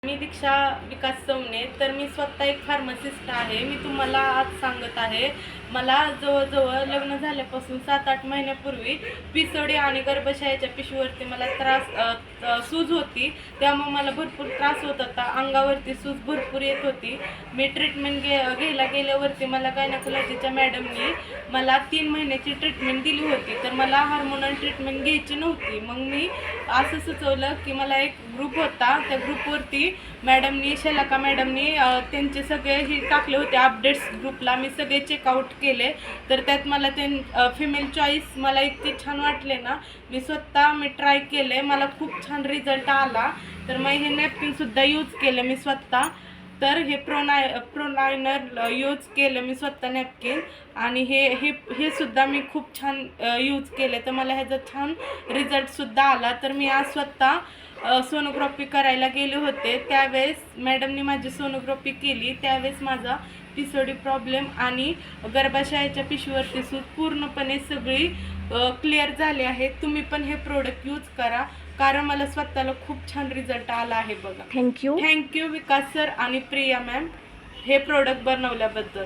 मी दीक्षा विकास चौने. तर मी स्वतः एक फार्मासिस्ट आहे. मी तुम्हाला आज सांगत आहे, मला जवळजवळ लग्न झाल्यापासून 7-8 महिन्यापूर्वी पिसोडी आणि गर्भाशयाच्या पिशवीवरती मला सूज होती. त्यामुळे मला भरपूर त्रास होत होता. अंगावरती सूज भरपूर येत होती. मी ट्रीटमेंट घ्यायला गेल्यावरती मला गायनेकोलॉजीच्या मॅडमनी मला 3 महिन्याची ट्रीटमेंट दिली होती. तर मला हार्मोनल ट्रीटमेंट घ्यायची नव्हती. मग मी असं सुचवलं की मला एक ग्रुप होता, त्या ग्रुपवरती मॅडमनी शलाका मॅडमनी त्यांचे सगळे हे टाकले होते अपडेट्स ग्रुपला. मी सगळे चेकआउट केले. तर त्यात मला फिमेल चॉईस मला इतके छान वाटले ना, मी ट्राय केले, मला खूप छान रिझल्ट आला. तर मग हे नॅपकिनसुद्धा यूज केलं मी स्वतः. तर हे प्रोनायनर यूज केलं मी स्वतः नॅपकिन. आणि हे सुद्धा मी खूप छान यूज केले. तर मला ह्याचा छान रिझल्टसुद्धा आला. तर मी आज स्वतः सोनोग्राफी करायला गेले होते. त्यावेळेस मॅडमनी माझी सोनोग्राफी केली. त्यावेळेस माझा पिसोडी प्रॉब्लेम आणि गर्भाशयाच्या पिशवीवरती सूज पूर्णपणे सगळी क्लिअर झाली आहे. तुम्ही पण हे प्रोडक्ट यूज करा, कारण मला स्वतःला खूप छान रिझल्ट आला आहे बघा. थँक्यू. थँक्यू विकास सर आणि प्रिया मॅम हे प्रोडक्ट बनवल्याबद्दल.